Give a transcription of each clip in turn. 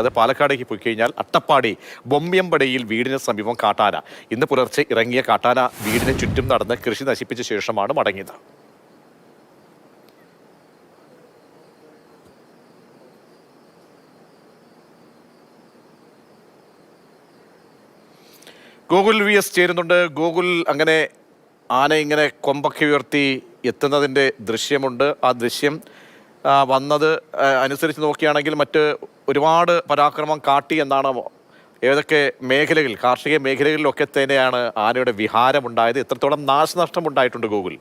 അത് പാലക്കാടേക്ക് പോയി കഴിഞ്ഞാൽ അട്ടപ്പാടി ബൊമ്മ്യമ്പടിയിൽ വീടിന് സമീപം കാട്ടാന. ഇന്ന് പുലർച്ചെ ഇറങ്ങിയ കാട്ടാന വീടിന് ചുറ്റും നടന്ന് കൃഷി നശിപ്പിച്ച ശേഷമാണ് മടങ്ങിയത്. ഗോകുൽ VS ചേരുന്നുണ്ട്. ഗോകുൽ, അങ്ങനെ ആന ഇങ്ങനെ കൊമ്പൊക്കെ ഉയർത്തി എത്തുന്നതിൻ്റെ ദൃശ്യമുണ്ട്. ആ ദൃശ്യം വന്നത് അനുസരിച്ച് നോക്കുകയാണെങ്കിൽ മറ്റ് ഒരുപാട് പരാക്രമം കാട്ടി എന്നാണ്. ഏതൊക്കെ മേഖലകളിൽ, കാർഷിക മേഖലകളിലൊക്കെ തന്നെയാണ് ആനയുടെ വിഹാരമുണ്ടായത്? എത്രത്തോളം നാശനഷ്ടം ഉണ്ടായിട്ടുണ്ട് ഗോകുൽ?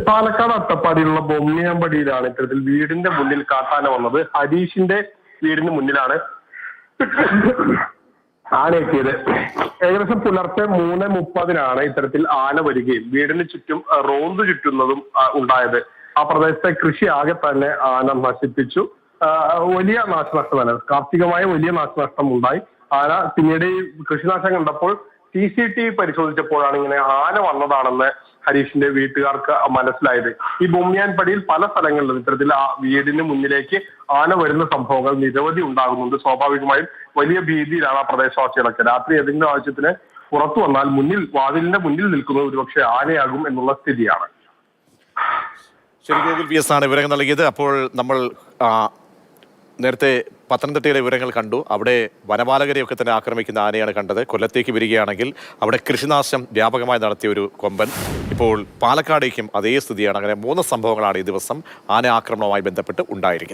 പാലക്കാട് അട്ടപ്പാടിയിലുള്ള ബൊമ്മിയമ്പടിയിലാണ് ഇത്തരത്തിൽ വീടിന്റെ മുന്നിൽ കാട്ടാന വന്നത്. ഹരീഷിന്റെ വീടിന് മുന്നിലാണ് ആന എത്തിയത്. ഏകദേശം പുലർച്ചെ 3:30 ഇത്തരത്തിൽ ആന വരികയും വീടിന് ചുറ്റും റോന്ത് ചുറ്റുന്നതും ഉണ്ടായത്. ആ പ്രദേശത്തെ കൃഷി ആകെ തന്നെ ആന നശിപ്പിച്ചു. വലിയ നാശനഷ്ടമല്ല, കാർഷികമായ വലിയ നാശനഷ്ടം ഉണ്ടായി. ആന പിന്നീട് ഈ കൃഷിനാശം കണ്ടപ്പോൾ CCTV പരിശോധിച്ചപ്പോഴാണ് ഇങ്ങനെ ആന വന്നതാണെന്ന് ഹരീഷിന്റെ വീട്ടുകാർക്ക് മനസ്സിലായത്. ഈ ബൊമ്മിയാൻപടിയിൽ പല സ്ഥലങ്ങളിലും ഇത്തരത്തിൽ ആ വീടിന് മുന്നിലേക്ക് ആന വരുന്ന സംഭവങ്ങൾ നിരവധി ഉണ്ടാകുന്നുണ്ട്. സ്വാഭാവികമായും വലിയ ഭീതിയിലാണ് ആ പ്രദേശവാസികളൊക്കെ. രാത്രി ഏതെങ്കിലും ആവശ്യത്തിന് പുറത്തു വന്നാൽ വാതിലിന്റെ മുന്നിൽ നിൽക്കുന്നത് ഒരുപക്ഷെ ആനയാകും എന്നുള്ള സ്ഥിതിയാണ്. ശരി, ഗോകുൽ VS ആണ് വിവരങ്ങൾ നൽകിയത്. അപ്പോൾ നമ്മൾ നേരത്തെ പത്തനംതിട്ടയിലെ വിവരങ്ങൾ കണ്ടു. അവിടെ വനപാലകരെയൊക്കെ തന്നെ ആക്രമിക്കുന്ന ആനയാണ് കണ്ടത്. കൊല്ലത്തേക്ക് വരികയാണെങ്കിൽ അവിടെ കൃഷിനാശം വ്യാപകമായി നടത്തിയ ഒരു കൊമ്പൻ. ഇപ്പോൾ പാലക്കാടേക്കും അതേ സ്ഥിതിയാണ്. അങ്ങനെ 3 സംഭവങ്ങളാണ് ഈ ദിവസം ആന ആക്രമണവുമായി ബന്ധപ്പെട്ട് ഉണ്ടായിരിക്കുന്നത്.